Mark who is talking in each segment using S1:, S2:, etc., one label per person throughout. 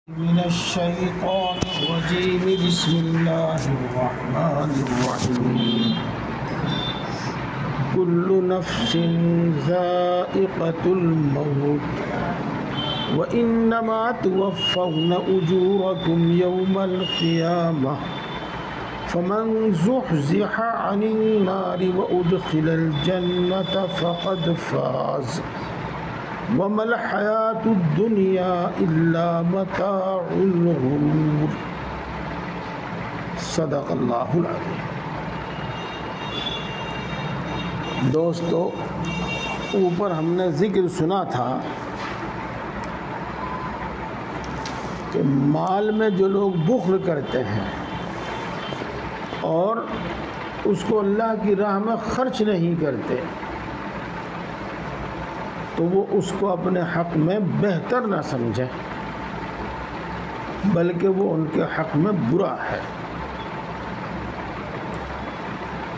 S1: من الشيطان الرجيم بسم الله الرحمن الرحيم كل نفس ذائقة الموت وإنما توفون أجوركم يوم القيامة فمن زحزح عن النار وأدخل الجنة فقد فاز وما الحياة الدنيا إلا متاع الغرور صدق اللہ العظیم۔ دوستو، اوپر ہم نے ذکر سنا تھا کہ مال میں جو لوگ بخل کرتے ہیں اور اس کو اللہ کی راہ میں خرچ نہیں کرتے تو وہ اس کو اپنے حق میں بہتر نہ سمجھے بلکہ وہ ان کے حق میں برا ہے۔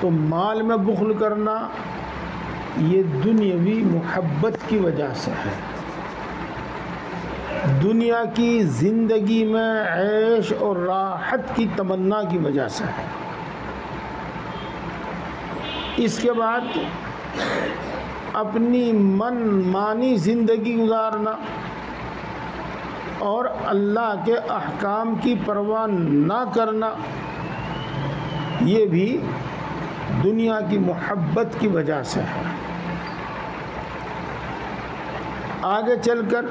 S1: تو مال میں بخل کرنا یہ دنیاوی محبت کی وجہ سے ہے، دنیا کی زندگی میں عیش اور راحت کی تمنا کی وجہ سے ہے۔ اس کے بعد اپنی من مانی زندگی گزارنا اور اللہ کے احکام کی پرواہ نہ کرنا، یہ بھی دنیا کی محبت کی وجہ سے ہے۔ آگے چل کر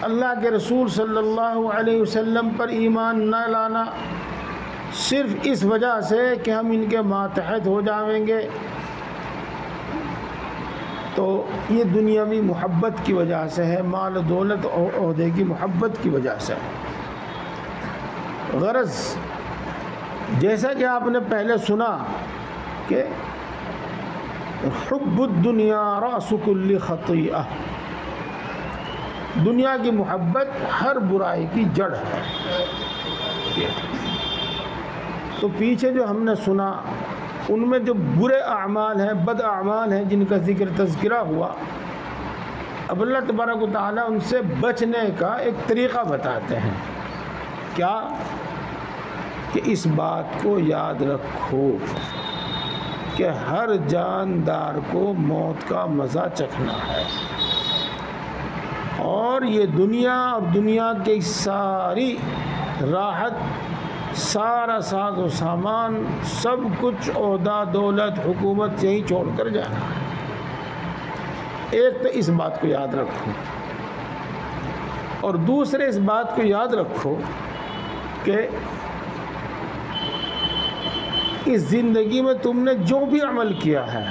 S1: اللہ کے رسول صلی اللہ علیہ وسلم پر ایمان نہ لانا صرف اس وجہ سے کہ ہم ان کے ماتحت ہو جائیں گے، تو یہ دنیاوی محبت کی وجہ سے ہے، مال و دولت اور عہدے کی محبت کی وجہ سے ہے۔ غرض جیسا کہ آپ نے پہلے سنا کہ حب الدنیا رأس کل خطیئہ، دنیا کی محبت ہر برائی کی جڑ ہے۔ تو پیچھے جو ہم نے سنا ان میں جو برے اعمال ہیں، بد اعمال ہیں جن کا ذکر تذکرہ ہوا، اب اللہ تبارک و تعالیٰ ان سے بچنے کا ایک طریقہ بتاتے ہیں۔ کیا؟ کہ اس بات کو یاد رکھو کہ ہر جاندار کو موت کا مزہ چکھنا ہے، اور یہ دنیا اور دنیا کی ساری راحت، سارا ساز و سامان، سب کچھ، عہدہ، دولت، حکومت یہیں چھوڑ کر جانا ہے۔ ایک تو اس بات کو یاد رکھو، اور دوسرے اس بات کو یاد رکھو کہ اس زندگی میں تم نے جو بھی عمل کیا ہے،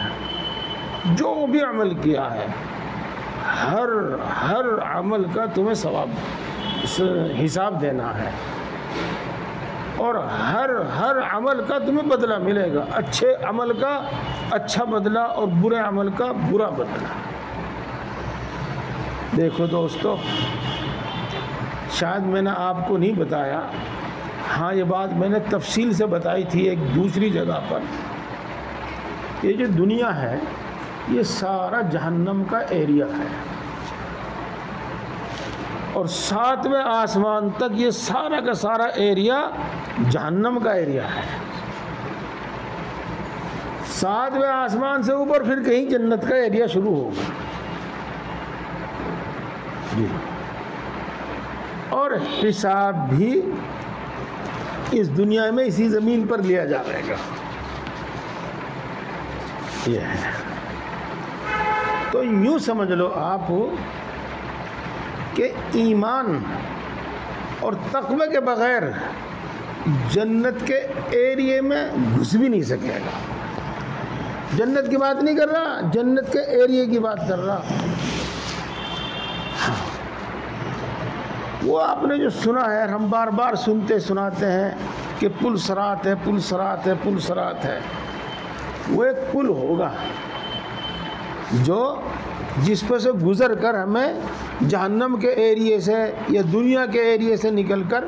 S1: ہر عمل کا تمہیں ثواب حساب دینا ہے، اور ہر عمل کا تمہیں بدلہ ملے گا، اچھے عمل کا اچھا بدلہ اور برے عمل کا برا بدلہ۔ دیکھو دوستو، شاید میں نے آپ کو نہیں بتایا، ہاں یہ بات میں نے تفصیل سے بتائی تھی ایک دوسری جگہ پر، یہ جو دنیا ہے یہ سارا جہنم کا ایریا ہے، اور 7ویں آسمان تک یہ سارا کا سارا ایریا جہنم کا ایریا ہے۔ 7ویں آسمان سے اوپر پھر کہیں جنت کا ایریا شروع ہوگا جی، اور حساب بھی اس دنیا میں اسی زمین پر لیا جائے گا۔ یہ ہے، تو یوں سمجھ لو آپ کہ ایمان اور تقوی کے بغیر جنت کے ایریے میں گھس بھی نہیں سکے گا۔ جنت کی بات نہیں کر رہا، جنت کے ایریے کی بات کر رہا۔ وہ آپ نے جو سنا ہے، ہم بار بار سناتے ہیں کہ پل صراط ہے، پل صراط ہے، پل صراط ہے۔ وہ ایک پل ہوگا جس پر سے گزر کر ہمیں جہنم کے ایریے سے یا دنیا کے ایریے سے نکل کر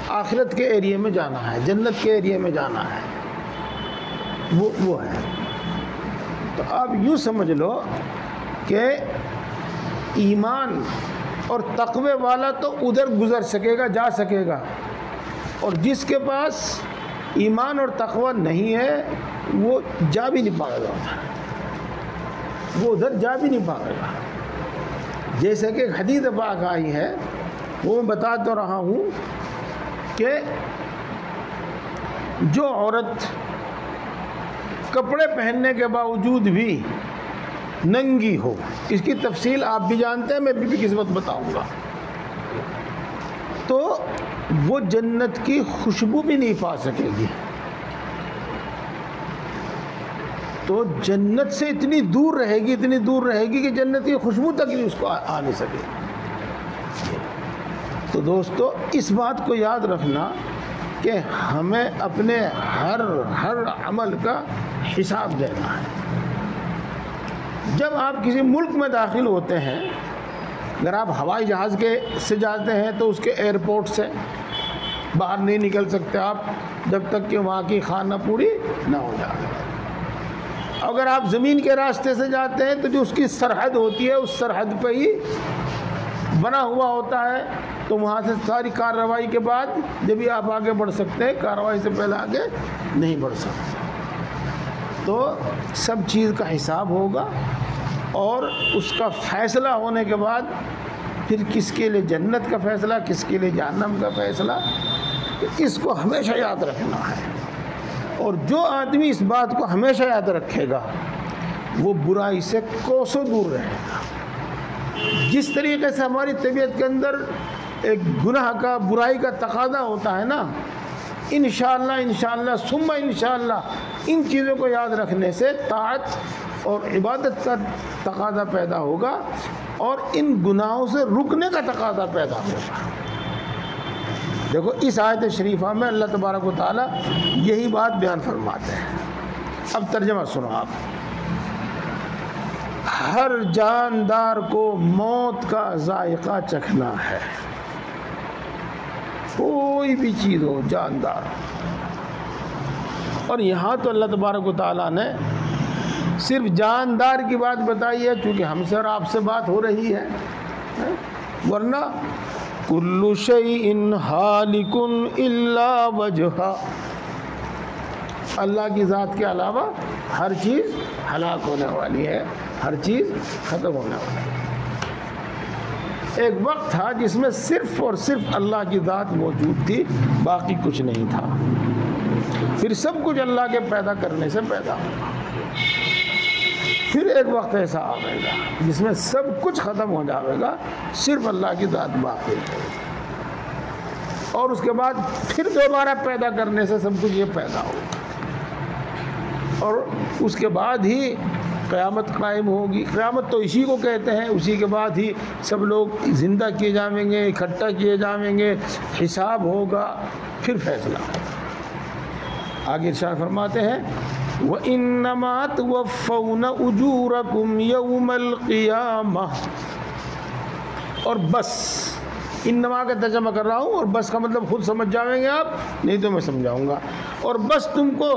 S1: آخرت کے ایریے میں جانا ہے، جنت کے ایریے میں جانا ہے، وہ ہے۔ تو آپ یوں سمجھ لو کہ ایمان اور تقوی والا تو ادھر گزر سکے گا، جا سکے گا، اور جس کے پاس ایمان اور تقوی نہیں ہے وہ جا بھی نہیں پائے گا، وہ ادھر جا بھی نہیں پائے گا۔ جیسے کہ حدیث پاک آئی ہے، وہ میں بتا تو رہا ہوں کہ جو عورت کپڑے پہننے کے باوجود بھی ننگی ہو، اس کی تفصیل آپ بھی جانتے ہیں، میں بھی کس وقت بتاؤں گا، تو وہ جنت کی خوشبو بھی نہیں پا سکے گی، تو جنت سے اتنی دور رہے گی، اتنی دور رہے گی کہ جنت کی خوشبو تک بھی اس کو آ نہیں سکے۔ تو دوستو اس بات کو یاد رکھنا کہ ہمیں اپنے ہر عمل کا حساب دینا ہے۔ جب آپ کسی ملک میں داخل ہوتے ہیں، اگر آپ ہوائی جہاز سے جاتے ہیں تو اس کے ایئرپورٹ سے باہر نہیں نکل سکتے آپ جب تک کہ وہاں کی خانہ پوری نہ ہو جائے۔ اگر آپ زمین کے راستے سے جاتے ہیں تو جو اس کی سرحد ہوتی ہے، اس سرحد پہ ہی بنا ہوا ہوتا ہے، تو وہاں سے ساری کارروائی کے بعد جب بھی آپ آگے بڑھ سکتے ہیں، کارروائی سے پہلے آگے نہیں بڑھ سکتے۔ تو سب چیز کا حساب ہوگا، اور اس کا فیصلہ ہونے کے بعد پھر کس کے لیے جنت کا فیصلہ، کس کے لیے جہنم کا فیصلہ، اس کو ہمیشہ یاد رکھنا ہے۔ اور جو آدمی اس بات کو ہمیشہ یاد رکھے گا وہ برائی سے کوسوں دور رہے گا۔ جس طریقے سے ہماری طبیعت کے اندر ایک گناہ کا، برائی کا تقاضا ہوتا ہے نا، انشاءاللہ ثم انشاءاللہ ان چیزوں کو یاد رکھنے سے طاعت اور عبادت کا تقاضا پیدا ہوگا، اور ان گناہوں سے رکنے کا تقاضا پیدا ہوگا۔ دیکھو اس آیت شریفہ میں اللہ تبارک و تعالیٰ یہی بات بیان فرماتے ہیں۔ اب ترجمہ سنو آپ۔ ہر جاندار کو موت کا ذائقہ چکھنا ہے، کوئی بھی چیز ہو، جاندار۔ اور یہاں تو اللہ تبارک و تعالیٰ نے صرف جاندار کی بات بتائی ہے، چونکہ ہم سے اور آپ سے بات ہو رہی ہے، ورنہ کل شیء ہالک الا وجہہ، اللہ کی ذات کے علاوہ ہر چیز ہلاک ہونے والی ہے، ہر چیز ختم ہونے والی ہے۔ ایک وقت تھا جس میں صرف اور صرف اللہ کی ذات موجود تھی، باقی کچھ نہیں تھا، پھر سب کچھ اللہ کے پیدا کرنے سے پیدا ہوگا۔ پھر ایک وقت ایسا آئے گا جس میں سب کچھ ختم ہو جائے گا، صرف اللہ کی ذات باقی رہے گی، اور اس کے بعد پھر دوبارہ پیدا کرنے سے سب کچھ یہ پیدا ہوگا، اور اس کے بعد ہی قیامت قائم ہوگی۔ قیامت تو اسی کو کہتے ہیں، اسی کے بعد ہی سب لوگ زندہ کیے جائیں گے، اکٹھا کیے جائیں گے، حساب ہوگا، پھر فیصلہ ہوگا۔ آگے ارشاد فرماتے ہیں وَإِنَّمَا تُوَفَّوْنَ أُجُورَكُمْ يَوْمَ الْقِيَامَةِ، اور بس، انما کا ترجمہ کر رہا ہوں، اور بس کا مطلب خود سمجھ جائیں گے آپ، نہیں تو میں سمجھاؤں گا۔ اور بس تم کو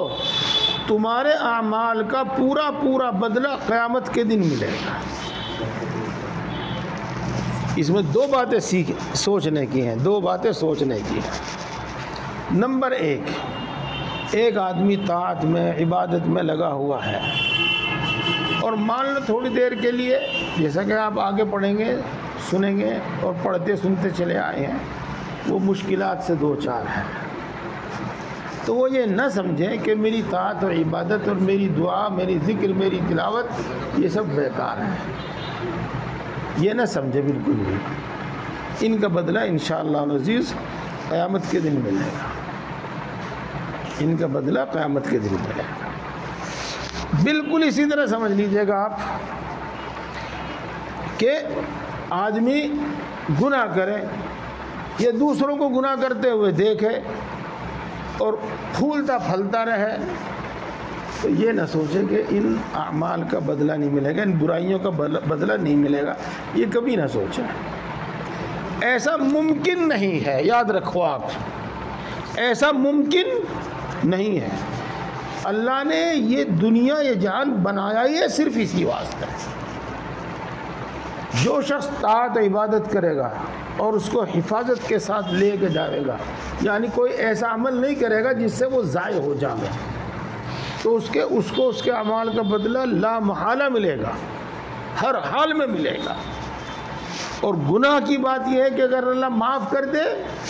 S1: تمہارے اعمال کا پورا پورا بدلہ قیامت کے دن ملے گا۔ اس میں دو باتیں سوچنے کی ہیں، دو باتیں سوچنے کی ہیں۔ نمبر ایک آدمی طاعت میں، عبادت میں لگا ہوا ہے، اور مان لو تھوڑی دیر کے لیے، جیسا کہ آپ آگے پڑھیں گے، سنیں گے اور پڑھتے سنتے چلے آئے ہیں، وہ مشکلات سے دو چار ہیں، تو وہ یہ نہ سمجھیں کہ میری طاعت اور عبادت اور میری دعا، میری ذکر، میری تلاوت یہ سب بیکار ہے، یہ نہ سمجھے بالکل بھی۔ ان کا بدلہ انشاءاللہ العزیز قیامت کے دن ملے گا، ان کا بدلہ قیامت کے دن ملے گا۔ بالکل اسی طرح سمجھ لیجئے گا آپ کہ آدمی گناہ کرے یا دوسروں کو گناہ کرتے ہوئے دیکھے اور پھولتا پھلتا رہے، تو یہ نہ سوچے کہ ان اعمال کا بدلہ نہیں ملے گا، ان برائیوں کا بدلہ نہیں ملے گا، یہ کبھی نہ سوچیں۔ ایسا ممکن نہیں ہے، یاد رکھو آپ، ایسا ممکن نہیں ہے۔ اللہ نے یہ دنیا، یہ جہان بنایا ہی ہے صرف اسی واسطے، جو شخص طاعت عبادت کرے گا اور اس کو حفاظت کے ساتھ لے کے جائے گا، یعنی کوئی ایسا عمل نہیں کرے گا جس سے وہ ضائع ہو جائے، تو اس کو اس کے اعمال کا بدلہ لا محالہ ملے گا، ہر حال میں ملے گا۔ اور گناہ کی بات یہ ہے کہ اگر اللہ معاف کر دے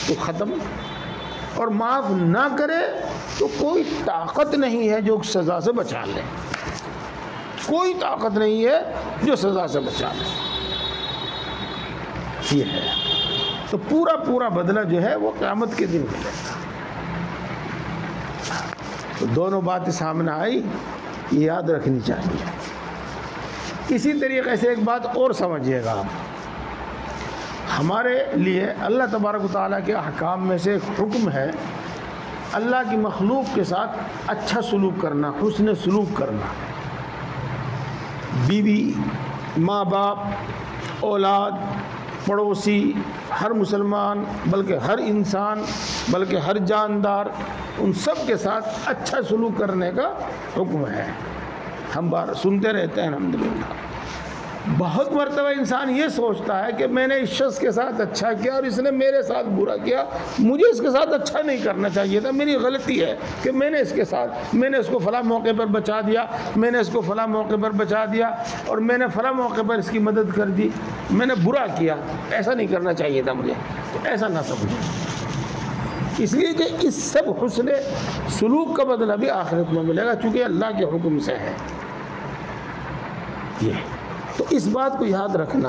S1: تو ختم، اور معاف نہ کرے تو کوئی طاقت نہیں ہے جو سزا سے بچا لے، کوئی طاقت نہیں ہے جو سزا سے بچا لے۔ یہ ہے تو پورا بدلہ جو ہے وہ قیامت کے دن ملے گا۔ تو دونوں باتیں سامنے آئی، یہ یاد رکھنی چاہیے۔ اسی طریقے سے ایک بات اور سمجھیے گا آپ، ہمارے لیے اللہ تبارک و تعالیٰ کے احکام میں سے ایک حکم ہے اللہ کی مخلوق کے ساتھ اچھا سلوک کرنا، حسن سلوک کرنا۔ بیوی، ماں باپ، اولاد، پڑوسی، ہر مسلمان، بلکہ ہر انسان، بلکہ ہر جاندار، ان سب کے ساتھ اچھا سلوک کرنے کا حکم ہے۔ ہم بار سنتے رہتے ہیں الحمدللہ۔ بہت مرتبہ انسان یہ سوچتا ہے کہ میں نے اس شخص کے ساتھ اچھا کیا اور اس نے میرے ساتھ برا کیا، مجھے اس کے ساتھ اچھا نہیں کرنا چاہیے تھا، میری غلطی ہے کہ میں نے اس کو فلاں موقع پر بچا دیا، میں نے اس کو فلاں موقع پر بچا دیا، اور میں نے فلاں موقع پر اس کی مدد کر دی، میں نے برا کیا، ایسا نہیں کرنا چاہیے تھا مجھے۔ تو ایسا نہ سمجھیں، اس لیے کہ اس سب حسن سلوک کا بدلہ بھی آخرت میں ملے گا، چونکہ اللہ کے حکم سے ہے یہ۔ تو اس بات کو یاد رکھنا،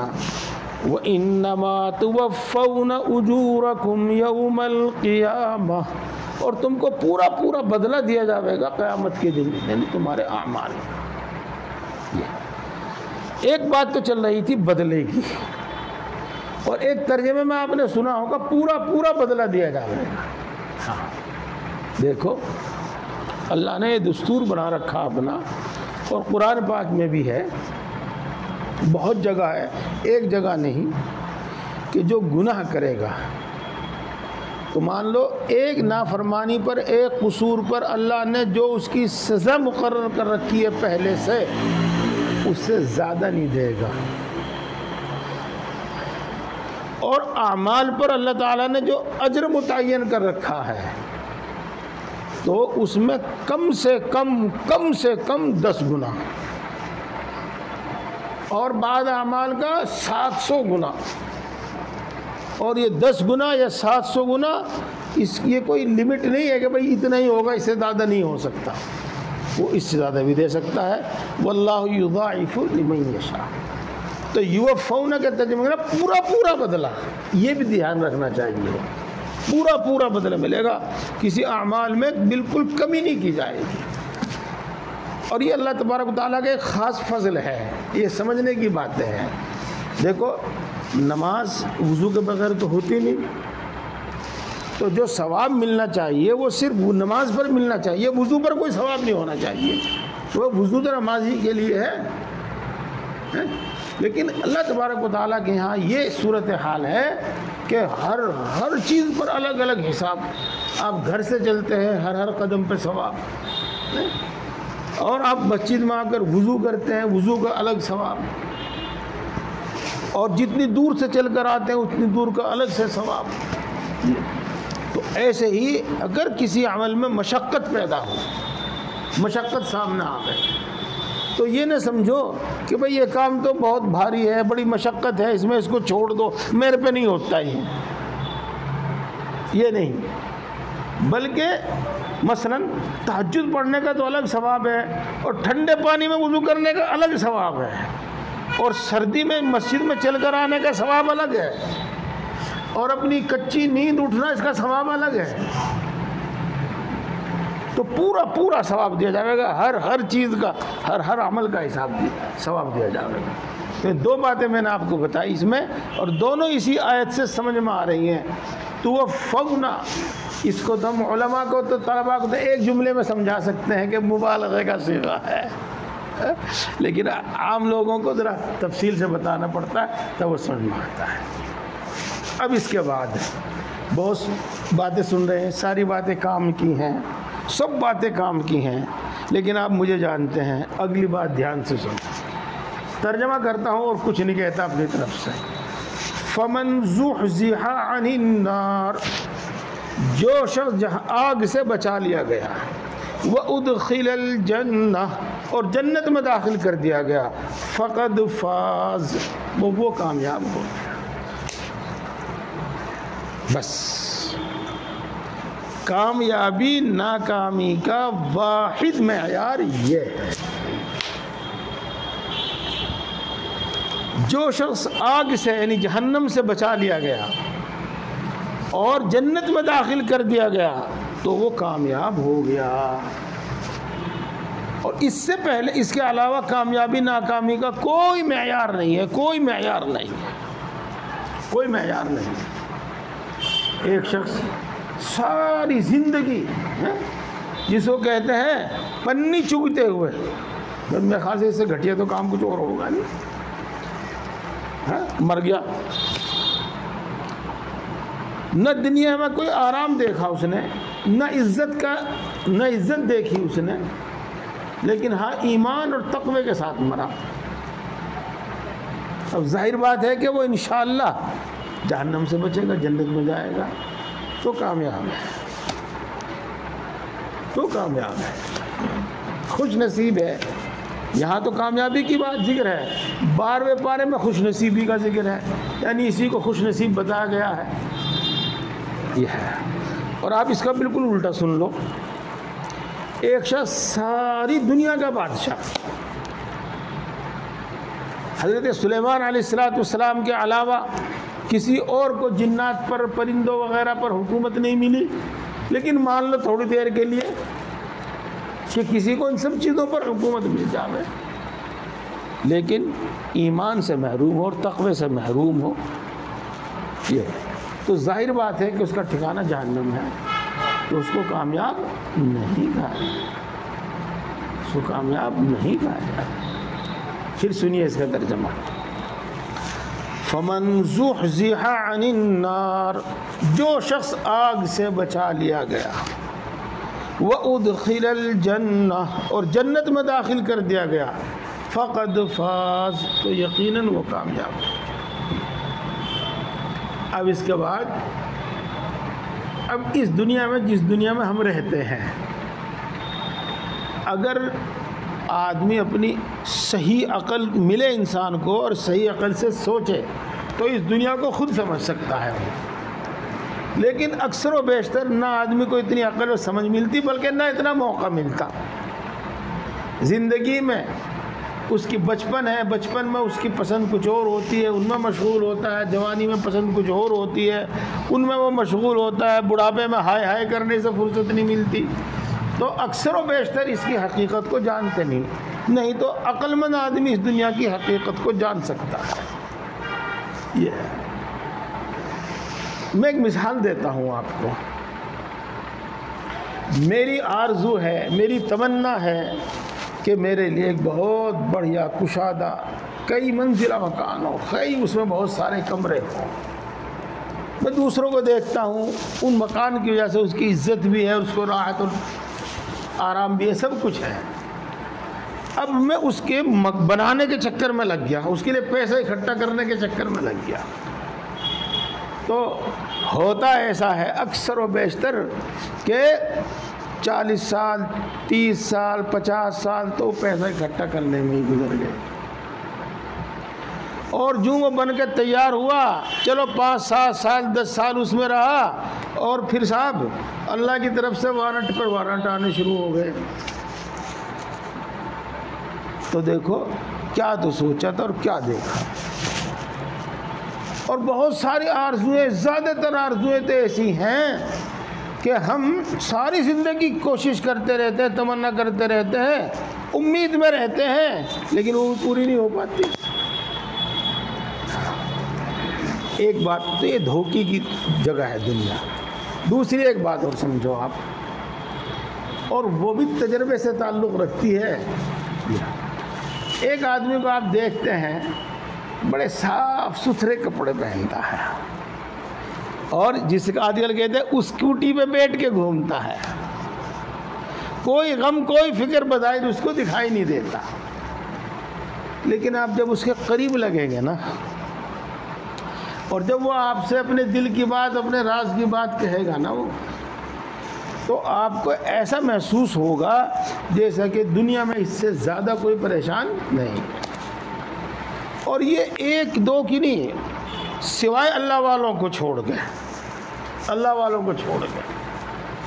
S1: وَإِنَّمَا تُوَفَّوْنَ أُجُورَكُمْ يَوْمَ الْقِيَامَةِ، اور تم کو پورا بدلہ دیا جائے گا قیامت کے دن، یعنی تمہارے اعمال۔ ایک بات تو چل رہی تھی بدلے کی، اور ایک ترجمے میں آپ نے سنا ہوگا پورا بدلہ دیا جائے گا۔ ہاں دیکھو، اللہ نے یہ دستور بنا رکھا اپنا، اور قرآن پاک میں بھی ہے، بہت جگہ ہے، ایک جگہ نہیں، کہ جو گناہ کرے گا تو مان لو ایک نافرمانی پر، ایک قصور پر اللہ نے جو اس کی سزا مقرر کر رکھی ہے پہلے سے، اس سے زیادہ نہیں دے گا، اور اعمال پر اللہ تعالیٰ نے جو اجر متعین کر رکھا ہے تو اس میں کم سے کم 10 گنا، اور بعض اعمال کا 700 گنا، اور یہ 10 گنا یا 700 گنا، یہ کوئی لمٹ نہیں ہے کہ بھئی اتنا ہی ہوگا، اس سے زیادہ نہیں ہو سکتا، وہ اس سے زیادہ بھی دے سکتا ہے۔ واللہ یضاعف لمن یشاء۔ تو یوفون کے ترجمہ پورا بدلہ، یہ بھی دھیان رکھنا چاہیے، پورا بدلہ ملے گا، کسی اعمال میں بالکل کمی نہیں کی جائے گی۔ اور یہ اللہ تبارک و تعالیٰ کا ایک خاص فضل ہے، یہ سمجھنے کی باتیں ہیں۔ دیکھو، نماز وضو کے بغیر تو ہوتی نہیں، تو جو ثواب ملنا چاہیے وہ صرف نماز پر ملنا چاہیے، وضو پر کوئی ثواب نہیں ہونا چاہیے، وہ وضو تو نمازی کے لیے ہے۔ لیکن اللہ تبارک و تعالیٰ کے یہاں یہ صورتحال ہے کہ ہر چیز پر الگ الگ حساب، آپ گھر سے چلتے ہیں ہر قدم پہ ثواب، اور آپ مسجد میں آ کر وضو کرتے ہیں، وضو کا الگ ثواب، اور جتنی دور سے چل کر آتے ہیں اتنی دور کا الگ سے ثواب۔ تو ایسے ہی اگر کسی عمل میں مشقت پیدا ہو، مشقت سامنے آ گئے، تو یہ نہ سمجھو کہ بھئی یہ کام تو بہت بھاری ہے، بڑی مشقت ہے، اس کو چھوڑ دو، میرے پہ نہیں ہوتا یہ نہیں، بلکہ مثلا تہجد پڑھنے کا تو الگ ثواب ہے، اور ٹھنڈے پانی میں وضو کرنے کا الگ ثواب ہے، اور سردی میں مسجد میں چل کر آنے کا ثواب الگ ہے، اور اپنی کچی نیند اٹھنا اس کا ثواب الگ ہے۔ تو پورا ثواب دیا جائے گا، ہر چیز کا، ہر عمل کا ثواب دیا جائے گا۔ تو 2 باتیں میں نے آپ کو بتائی اس میں، اور دونوں اسی آیت سے سمجھ میں آ رہی ہیں۔ توفونا، اس کو تو ہم علماء کو تو طلباء کو تو ایک جملے میں سمجھا سکتے ہیں کہ مبالغے کا صیغہ ہے، لیکن عام لوگوں کو ذرا تفصیل سے بتانا پڑتا ہے تب وہ سمجھ میں آتا ہے۔ اب اس کے بعد بہت باتیں سن رہے ہیں، ساری باتیں کام کی ہیں، سب باتیں کام کی ہیں، لیکن آپ مجھے جانتے ہیں، اگلی بات دھیان سے سنیں۔ ترجمہ کرتا ہوں اور کچھ نہیں کہتا اپنی طرف سے. فمن زحزح عن النار، جو شخص آگ سے بچا لیا گیا، وادخل الجنہ، اور جنت میں داخل کر دیا گیا، فقد فاز، وہ کامیاب ہو گیا. بس کامیابی ناکامی کا واحد معیار یہ ہے. جو شخص آگ سے یعنی جہنم سے بچا لیا گیا اور جنت میں داخل کر دیا گیا تو وہ کامیاب ہو گیا. اور اس سے پہلے اس کے علاوہ کامیابی ناکامی کا کوئی معیار نہیں ہے، کوئی معیار نہیں ہے، کوئی معیار نہیں ہے. ایک شخص ساری زندگی جس کو کہتے ہیں پنی چگتے ہوئے، میں خاص اس سے گھٹیا تو کام کچھ اور ہوگا نہیں، مر گیا. نہ دنیا میں کوئی آرام دیکھا اس نے، نہ عزت دیکھی اس نے، لیکن ہاں ایمان اور تقوی کے ساتھ مرا. اب ظاہر بات ہے کہ وہ انشاءاللہ جہنم سے بچے گا، جنت میں جائے گا، تو کامیاب ہے، تو کامیاب ہے، خوش نصیب ہے. یہاں تو کامیابی کی بات ذکر ہے، 12ویں پارے میں خوش نصیبی کا ذکر ہے، یعنی اسی کو خوش نصیب بتایا گیا ہے. یہ ہے. اور آپ اس کا بالکل الٹا سن لو. ایک شخص ساری دنیا کا بادشاہ، حضرت سلیمان علیہ السلام کے علاوہ کسی اور کو جنات پر، پرندوں وغیرہ پر حکومت نہیں ملی، لیکن مان لو تھوڑی دیر کے لیے کہ کسی کو ان سب چیزوں پر حکومت مل جائے، لیکن ایمان سے محروم ہو اور تقوی سے محروم ہو، یہ تو ظاہر بات ہے کہ اس کا ٹھکانہ جہنم ہے، تو اس کو کامیاب نہیں کہا جائے، اس کو کامیاب نہیں کہا جائے. پھر سنیے اس کا ترجمہ. فمن زحزح عن النار، جو شخص آگ سے بچا لیا گیا، وادخل الجنہ، اور جنت میں داخل کر دیا گیا، فقد فاز، تو یقیناً وہ کامیاب. اب اس کے بعد اب اس دنیا میں، جس دنیا میں ہم رہتے ہیں، اگر آدمی اپنی صحیح عقل ملے انسان کو اور صحیح عقل سے سوچے تو اس دنیا کو خود سمجھ سکتا ہے. لیکن اکثر و بیشتر نہ آدمی کو اتنی عقل و سمجھ ملتی، بلکہ نہ اتنا موقع ملتا. زندگی میں اس کی بچپن ہے، بچپن میں اس کی پسند کچھ اور ہوتی ہے، ان میں مشغول ہوتا ہے. جوانی میں پسند کچھ اور ہوتی ہے، ان میں وہ مشغول ہوتا ہے. بڑھاپے میں ہائے ہائے کرنے سے فرصت نہیں ملتی. تو اکثر و بیشتر اس کی حقیقت کو جانتے نہیں تو عقل مند آدمی اس دنیا کی حقیقت کو جان سکتا ہے. یہ میں ایک مثال دیتا ہوں آپ کو. میری آرزو ہے، میری تمنا ہے کہ میرے لیے ایک بہت بڑھیا کشادہ کئی منزلہ مکان ہو، کئی اس میں بہت سارے کمرے ہوں. میں دوسروں کو دیکھتا ہوں، ان مکان کی وجہ سے اس کی عزت بھی ہے، اس کو راحت اور آرام بھی ہے، سب کچھ ہے. اب میں اس کے بنانے کے چکر میں لگ گیا، اس کے لیے پیسے اکٹھا کرنے کے چکر میں لگ گیا. تو ہوتا ایسا ہے اکثر و بیشتر کہ 40 سال 30 سال 50 سال تو پیسہ اکٹھا کرنے میں ہی گزر گئے. اور جو وہ بن کے تیار ہوا، چلو 5 7 سال 10 سال اس میں رہا، اور پھر صاحب اللہ کی طرف سے وارنٹ پر وارنٹ آنے شروع ہو گئے. تو دیکھو کیا تو سوچا تھا اور کیا دیکھا. اور بہت ساری آرزویں، زیادہ تر آرزویں تو ایسی ہیں کہ ہم ساری زندگی کوشش کرتے رہتے ہیں، تمنا کرتے رہتے ہیں، امید میں رہتے ہیں، لیکن وہ پوری نہیں ہو پاتی. ایک بات تو یہ دھوکے کی جگہ ہے دنیا. دوسری ایک بات اور سمجھو آپ، اور وہ بھی تجربے سے تعلق رکھتی ہے. ایک آدمی کو آپ دیکھتے ہیں بڑے صاف ستھرے کپڑے پہنتا ہے، اور جس کا آج کل کہتے ہیں اسکوٹی پہ بیٹھ کے گھومتا ہے، کوئی غم کوئی فکر بظاہر اس کو دکھائی نہیں دیتا. لیکن آپ جب اس کے قریب لگیں گے نا، اور جب وہ آپ سے اپنے دل کی بات، اپنے راز کی بات کہے گا نا وہ، تو آپ کو ایسا محسوس ہوگا جیسا کہ دنیا میں اس سے زیادہ کوئی پریشان نہیں. اور یہ ایک دو کی نہیں ہے، سوائے اللہ والوں کو چھوڑ کے، اللہ والوں کو چھوڑ کے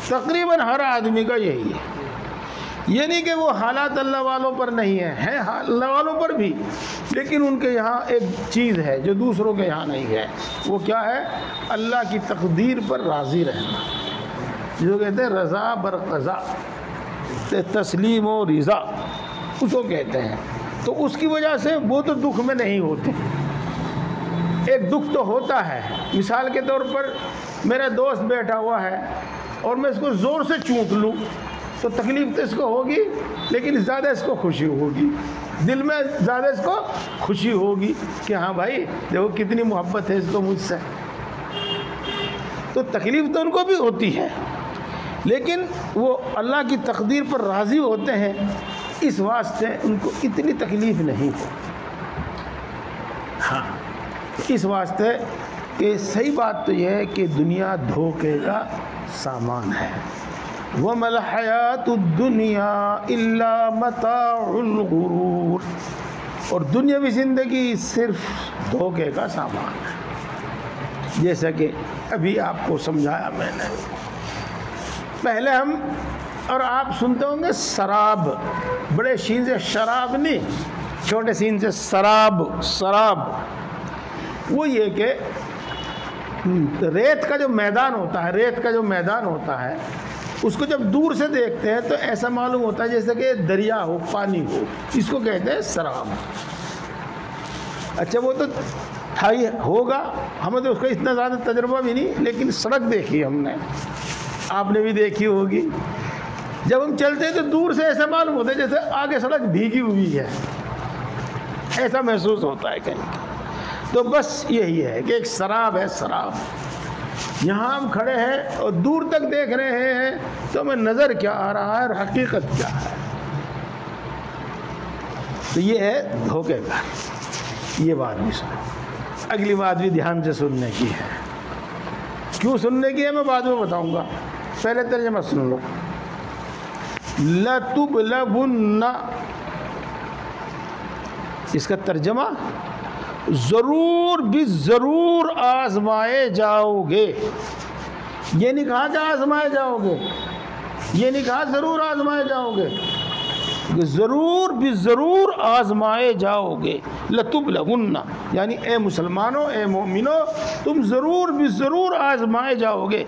S1: تقریباً ہر آدمی کا یہی ہے. یہ نہیں کہ وہ حالات اللہ والوں پر نہیں ہیں اللہ والوں پر بھی، لیکن ان کے یہاں ایک چیز ہے جو دوسروں کے یہاں نہیں ہے. وہ کیا ہے؟ اللہ کی تقدیر پر راضی رہنا، جو کہتے ہیں رضا بر قضا، تسلیم و رضا اس کو کہتے ہیں. تو اس کی وجہ سے وہ تو دکھ میں نہیں ہوتے. ایک دکھ تو ہوتا ہے، مثال کے طور پر میرا دوست بیٹھا ہوا ہے اور میں اس کو زور سے چونٹ لوں تو تکلیف تو اس کو ہوگی، لیکن زیادہ اس کو خوشی ہوگی، دل میں زیادہ اس کو خوشی ہوگی کہ ہاں بھائی دیکھو کتنی محبت ہے اس کو مجھ سے. تو تکلیف تو ان کو بھی ہوتی ہے، لیکن وہ اللہ کی تقدیر پر راضی ہوتے ہیں، اس واسطے ان کو اتنی تکلیف نہیں ہو. ہاں اس واسطے کہ صحیح بات تو یہ ہے کہ دنیا دھوکے کا سامان ہے. وَمَا الْحَيَاةُ الدُّنْيَا إِلَّا مَتَاعُ الْغُرُورِ، اور دنیاوی زندگی صرف دھوکے کا سامان ہے. جیسا کہ ابھی آپ کو سمجھایا میں نے. پہلے ہم اور آپ سنتے ہوں گے سراب، بڑے شین سے شراب نہیں، چھوٹے سین سے سراب. سراب وہ یہ کہ ریت کا جو میدان ہوتا ہے، ریت کا جو میدان ہوتا ہے، اس کو جب دور سے دیکھتے ہیں تو ایسا معلوم ہوتا ہے جیسے کہ دریا ہو، پانی ہو. اس کو کہتے ہیں سراب. اچھا وہ تو تھائی ہوگا، ہمیں تو اس کا اتنا زیادہ تجربہ بھی نہیں، لیکن سڑک دیکھی ہم نے، آپ نے بھی دیکھی ہوگی. جب ہم چلتے ہیں تو دور سے ایسا معلوم ہوتا ہے جیسے آگے سڑک بھیگی ہوئی ہے، ایسا محسوس ہوتا ہے کہیں. تو بس یہی ہے کہ ایک سراب ہے، سراب. یہاں ہم کھڑے ہیں اور دور تک دیکھ رہے ہیں تو ہمیں نظر کیا آ رہا ہے اور حقیقت کیا ہے. تو یہ ہے دھوکے کا. یہ بات بھی سنو، اگلی بات بھی دھیان سے سننے کی ہے. کیوں سننے کی ہے میں بعد میں بتاؤں گا، پہلے ترجمہ سن لو. لَتُبْلَوُنَّ، اس کا ترجمہ ضرور بھی ضرور آزمائے جاؤ گے. یہ نہیں کہا کہ آزمائے جاؤ گے، یہ نہیں کہا ضرور آزمائے جاؤ گے، ضرور بھی ضرور آزمائے جاؤ گے. لَتُبْلَوُنَّ یعنی اے مسلمانوں، اے مومنوں، تم ضرور بھی ضرور آزمائے جاؤ گے.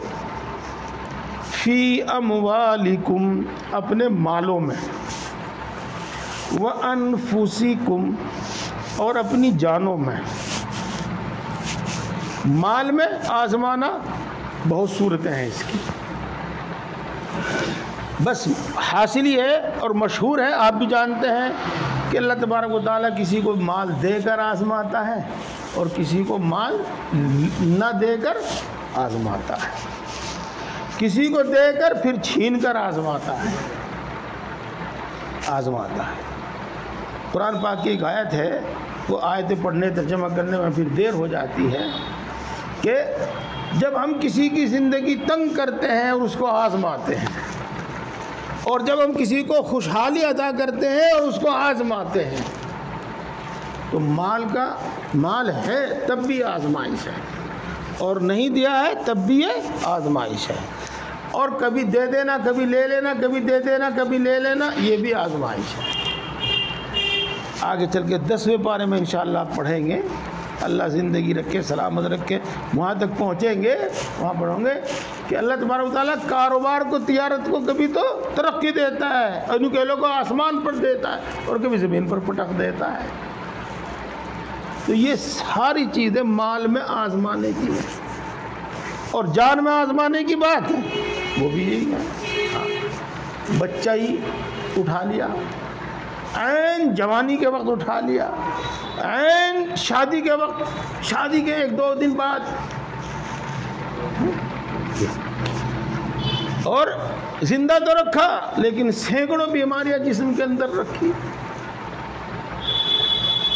S1: فی اموالکم، اپنے مالوں میں، وانفسکم، اور اپنی جانوں میں. مال میں آزمانا بہت صورتیں ہیں اس کی، بس حاصل ہی ہے اور مشہور ہے، آپ بھی جانتے ہیں کہ اللہ تبارک و تعالیٰ کسی کو مال دے کر آزماتا ہے اور کسی کو مال نہ دے کر آزماتا ہے. کسی کو دے کر پھر چھین کر آزماتا ہے. قرآن پاک کی ایک آیت ہے، وہ آیتیں پڑھنے ترجمہ کرنے میں پھر دیر ہو جاتی ہے، کہ جب ہم کسی کی زندگی تنگ کرتے ہیں اور اس کو آزماتے ہیں، اور جب ہم کسی کو خوشحالی عطا کرتے ہیں اور اس کو آزماتے ہیں، تو مال ہے تب بھی آزمائش ہے، اور نہیں دیا ہے تب بھی یہ آزمائش ہے. اور کبھی دے دینا، کبھی لے لینا، کبھی دے دینا، کبھی لے لینا، یہ بھی آزمائش ہے. آگے چل کے 10ویں پارے میں انشاءاللہ آپ پڑھیں گے. اللہ زندگی رکھے، سلامت رکھے، وہاں تک پہنچیں گے، وہاں پڑھیں گے کہ اللہ تبارک و تعالیٰ کاروبار کو، تجارت کو کبھی تو ترقی دیتا ہے، اور کہلوں کو آسمان پر دیتا ہے اور کبھی زمین پر پٹک دیتا ہے. تو یہ ساری چیزیں مال میں آزمانے کی ہے. اور جان میں آزمانے کی بات ہے وہ بھی یہی ہے. بچہ ہی اٹھا لیا، عین جوانی کے وقت اٹھا لیا، عین شادی کے وقت، شادی کے 1-2 دن بعد، اور زندہ تو رکھا لیکن سینکڑوں بیماریاں جسم کے اندر رکھی.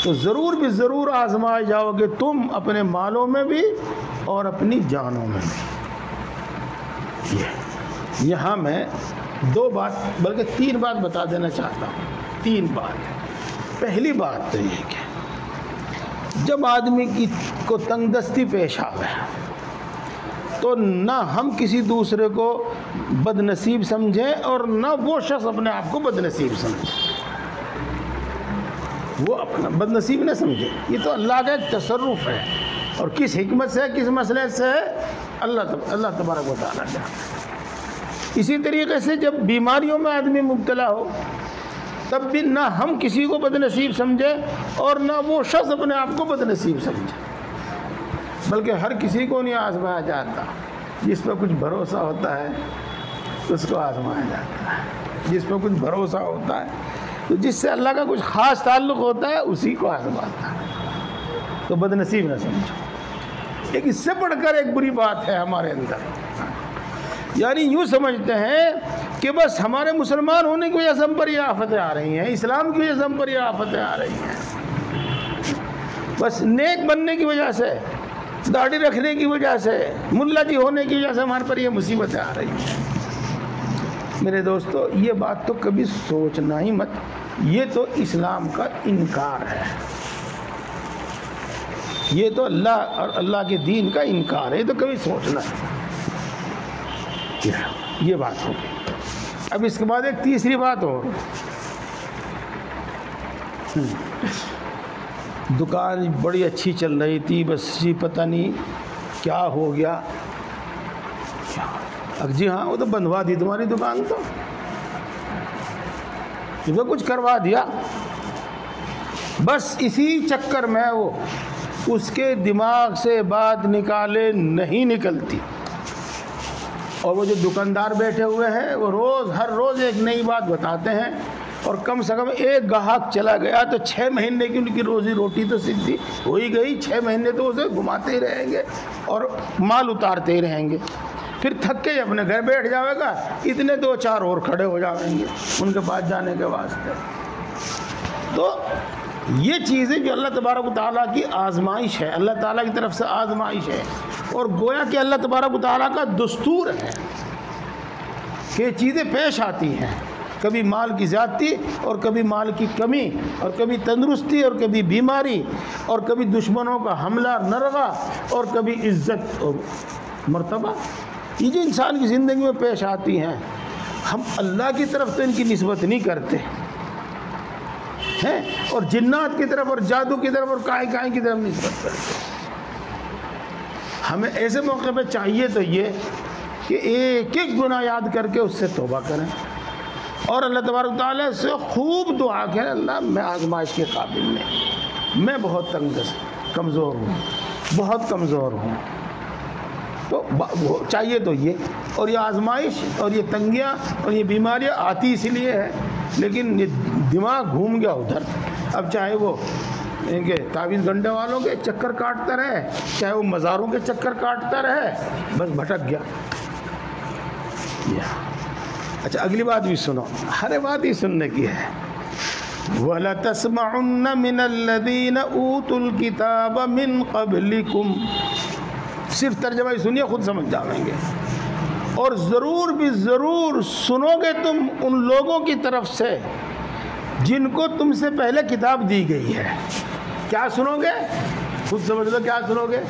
S1: تو ضرور بھی ضرور آزمائے جاؤ گے تم اپنے مالوں میں بھی اور اپنی جانوں میں بھی۔ یہاں میں 2 بات بلکہ 3 بات بتا دینا چاہتا ہوں۔ 3 بات۔ پہلی بات تو یہ کہ جب آدمی کو تنگ دستی پیش آوے تو نہ ہم کسی دوسرے کو بد نصیب سمجھیں اور نہ وہ شخص اپنے آپ کو بد نصیب سمجھے، وہ اپنا بد نصیب نہ سمجھے۔ یہ تو اللہ کا ایک تصرف ہے، اور کس حکمت سے کس مسئلے سے ہے اللہ تبارک و تعالیٰ جانتا۔ اسی طریقے سے جب بیماریوں میں آدمی مبتلا ہو تب بھی نہ ہم کسی کو بد نصیب سمجھیں اور نہ وہ شخص اپنے آپ کو بد نصیب سمجھے، بلکہ ہر کسی کو نہیں آزمایا جاتا۔ جس پہ کچھ بھروسہ ہوتا ہے اس کو آزمایا جاتا ہے، جس پہ کچھ بھروسہ ہوتا ہے تو جس سے اللہ کا کچھ خاص تعلق ہوتا ہے اسی کو آزماتا ہے، تو بد نصیب نہ سمجھو۔ ایک اس سے بڑھ کر ایک بری بات ہے ہمارے اندر، یعنی یوں سمجھتے ہیں کہ بس ہمارے مسلمان ہونے کی وجہ سے ہم پر یہ آفتیں آ رہی ہیں، اسلام کی وجہ سے ہم پر یہ آفتیں آ رہی ہیں، بس نیک بننے کی وجہ سے، داڑھی رکھنے کی وجہ سے، ملا جی ہونے کی وجہ سے ہمارے پر یہ مصیبتیں آ رہی ہیں۔ میرے دوستو، یہ بات تو کبھی سوچنا ہی مت، یہ تو اسلام کا انکار ہے، یہ تو اللہ اور اللہ کے دین کا انکار ہے، یہ تو کبھی سوچنا ہے۔ یہ بات ہوگی۔ اب اس کے بعد ایک تیسری بات اور، دکان بڑی اچھی چل رہی تھی، بس جی پتہ نہیں کیا ہو گیا۔ جی ہاں، وہ تو بندوا دی تمہاری دکان، تو تمہیں کچھ کروا دیا، بس اسی چکر میں وہ اس کے دماغ سے بات نکالے نہیں نکلتی، اور وہ جو دکاندار بیٹھے ہوئے ہیں وہ ہر روز ایک نئی بات بتاتے ہیں، اور کم سے کم ایک گاہک چلا گیا تو 6 مہینے کی ان کی روزی روٹی تو سیدھی ہو ہی گئی، 6 مہینے تو اسے گھماتے ہی رہیں گے اور مال اتارتے ہی رہیں گے، پھر تھک کے اپنے گھر بیٹھ جاوے گا، اتنے 2-4 اور کھڑے ہو جائیں گے ان کے پاس جانے کے واسطے۔ تو یہ چیزیں جو اللہ تبارک و تعالیٰ کی آزمائش ہے، اللہ تعالیٰ کی طرف سے آزمائش ہے، اور گویا کہ اللہ تبارک و تعالیٰ کا دستور ہے کہ یہ چیزیں پیش آتی ہیں، کبھی مال کی زیادتی اور کبھی مال کی کمی، اور کبھی تندرستی اور کبھی بیماری، اور کبھی دشمنوں کا حملہ نرغہ، اور کبھی عزت اور مرتبہ۔ یہ جو انسان کی زندگی میں پیش آتی ہیں، ہم اللہ کی طرف تو ان کی نسبت نہیں کرتے ہیں، اور جنات کی طرف اور جادو کی طرف اور کائیں کی طرف نسبت کرتے۔ ہمیں ایسے موقع پہ چاہیے تو یہ کہ ایک ایک گناہ یاد کر کے اس سے توبہ کریں، اور اللہ تبارک تعالیٰ سے خوب دعا کریں، اللہ میں آزمائش کے قابل نہیں، میں بہت کمزور ہوں، بہت کمزور ہوں۔ تو چاہیے تو یہ، اور یہ آزمائش اور یہ تنگیاں اور یہ بیماریاں آتی اس لیے ہے، لیکن یہ دماغ گھوم گیا ادھر، اب چاہے وہ ان کے تعویذ گنڈے والوں کے چکر کاٹتا رہے، چاہے وہ مزاروں کے چکر کاٹتا رہے، بس بھٹک گیا۔ اچھا، اگلی بات بھی سنو، ہر بات ہی سننے کی ہے۔ وَلَتَسْمَعُنَّ مِنَ الَّذِينَ أُوتُوا الْكِتَابَ مِنْ قَبْلِكُمْ، صرف ترجمہ ہی سنیے، خود سمجھ جائیں گے۔ اور ضرور بھی ضرور سنو گے تم ان لوگوں کی طرف سے جن کو تم سے پہلے کتاب دی گئی ہے۔ کیا سنو گے؟ خود سمجھ لو کیا سنو گے،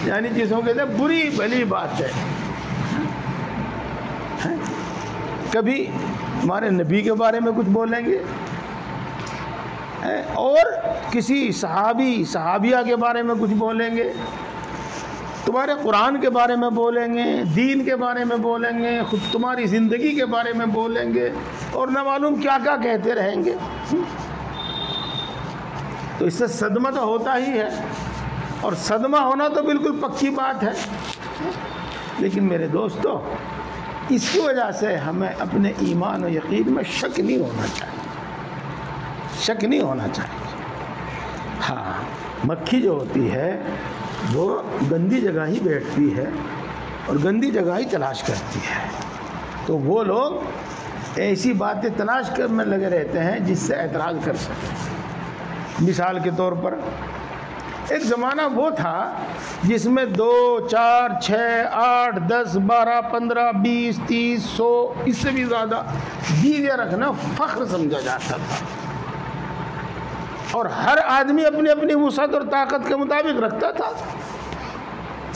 S1: یعنی جسوں کے بری بھلی بات ہے۔ کبھی ہمارے نبی کے بارے میں کچھ بولیں گے، اور کسی صحابیہ کے بارے میں کچھ بولیں گے، تمہارے قرآن کے بارے میں بولیں گے، دین کے بارے میں بولیں گے، خود تمہاری زندگی کے بارے میں بولیں گے، اور نہ معلوم کیا کیا کہتے رہیں گے۔ تو اس سے صدمہ تو ہوتا ہی ہے، اور صدمہ ہونا تو بالکل پکی بات ہے، لیکن میرے دوستو، اس کی وجہ سے ہمیں اپنے ایمان و یقین میں شک نہیں ہونا چاہیے، شک نہیں ہونا چاہیے۔ ہاں، مکھی جو ہوتی ہے وہ گندی جگہ ہی بیٹھتی ہے اور گندی جگہ ہی تلاش کرتی ہے، تو وہ لوگ ایسی باتیں تلاش کرنے لگے رہتے ہیں جس سے اعتراض کر سکیں۔ مثال کے طور پر ایک زمانہ وہ تھا جس میں 2 4 6 8 10 12 15 20 30 100 اس سے بھی زیادہ بیویاں رکھنا فخر سمجھا جاتا تھا، اور ہر آدمی اپنی اپنی وسعت اور طاقت کے مطابق رکھتا تھا.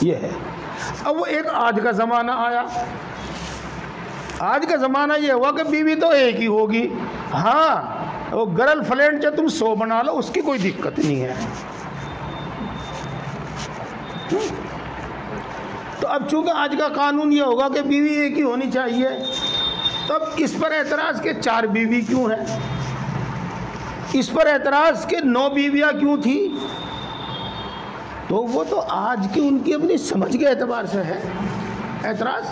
S1: یہ ہے. اب وہ ایک آج کا زمانہ آیا. آج کا زمانہ یہ ہوا کہ بیوی تو ایک ہی ہوگی، ہاں وہ گرل فرینڈ چاہے تم 100 بنا لو، اس کی کوئی دقت نہیں ہے. تو اب چونکہ آج کا قانون یہ ہوگا کہ بیوی ایک ہی ہونی چاہیے، تب اس پر اعتراض کہ 4 بیوی کیوں ہیں، اس پر اعتراض کہ 9 بیویاں کیوں تھی. تو وہ تو آج کی ان کی اپنی سمجھ کے اعتبار سے ہے اعتراض،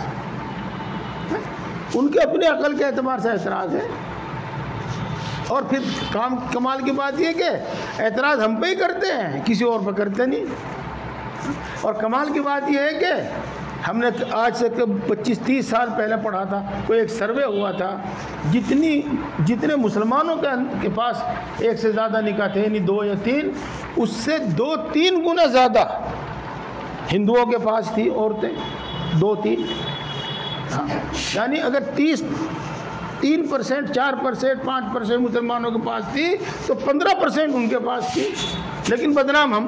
S1: ان کے اپنے عقل کے اعتبار سے اعتراض ہے. اور پھر کمال کی بات یہ کہ اعتراض ہم پہ ہی کرتے ہیں، کسی اور پہ کرتے نہیں. اور کمال کی بات یہ ہے کہ ہم نے آج سے 25-30 سال پہلے پڑھا تھا، کوئی ایک سروے ہوا تھا، جتنے مسلمانوں کے پاس ایک سے زیادہ نکاح تھے، یعنی 2 یا 3، اس سے 2-3 گنا زیادہ ہندوؤں کے پاس تھی عورتیں، 2-3. یعنی اگر 3%، 4%، 5% مسلمانوں کے پاس تھی تو 15% ان کے پاس تھی. لیکن بدنام ہم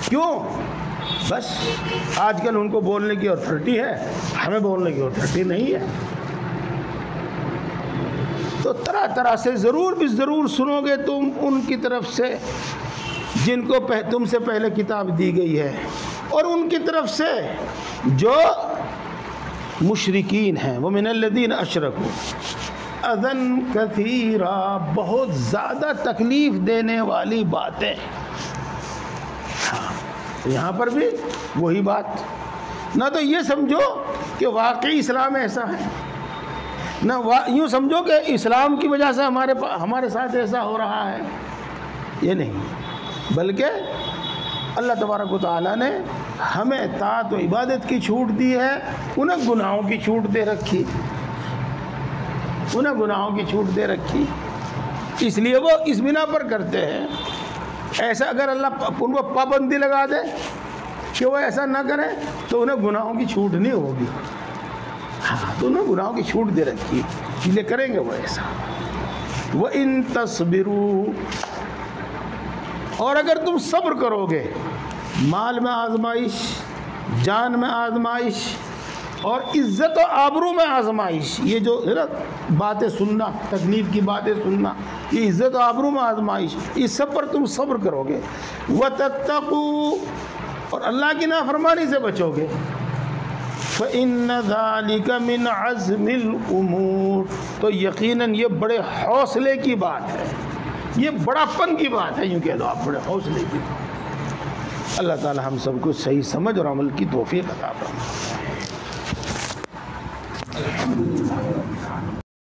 S1: کیوں؟ بس آج کل ان کو بولنے کی اتھارٹی ہے، ہمیں بولنے کی اتھارٹی نہیں ہے. تو طرح طرح سے ضرور سنو گے تم ان کی طرف سے جن کو تم سے پہلے کتاب دی گئی ہے، اور ان کی طرف سے جو مشرکین ہیں. وَمِنَ الَّذِينَ أَشْرَكُوا أَذًى كَثِيرًا، بہت زیادہ تکلیف دینے والی باتیں. یہاں پر بھی وہی بات، نہ تو یہ سمجھو کہ واقعی اسلام ایسا ہے، نہ یوں سمجھو کہ اسلام کی وجہ سے ہمارے ساتھ ایسا ہو رہا ہے. یہ نہیں، بلکہ اللہ تبارک و تعالیٰ نے ہمیں طاعت و عبادت کی چھوٹ دی ہے، انہیں گناہوں کی چھوٹ دے رکھی. اس لیے وہ اس بنا پر کرتے ہیں. ایسا اگر اللہ ان کو پابندی لگا دے کہ وہ ایسا نہ کریں تو انہیں گناہوں کی چھوٹ نہیں ہوگی. ہاں، تو انہیں گناہوں کی چھوٹ دے رکھی، اس لیے کریں گے وہ ایسا. وَإِن تَصْبِرُوا، اور اگر تم صبر کرو گے، مال میں آزمائش، جان میں آزمائش، اور عزت و آبرو میں آزمائش. یہ جو ہے نا باتیں سننا، تکلیف کی باتیں سننا، یہ عزت و آبرو میں آزمائش، اس سب پر تم صبر کرو گے. وَتَتَّقُوا، اور اللہ کی نافرمانی سے بچو گے. فَإِنَّ ذَلِكَ مِنْ عَزْمِ الْأُمُورِ، تو یقیناً یہ بڑے حوصلے کی بات ہے، یہ بڑا پن کی بات ہے، یوں کہہ دو آپ، بڑے حوصلے کی. اللہ تعالی ہم سب کو صحیح سمجھ اور عمل کی توفیق عطا فرمائے.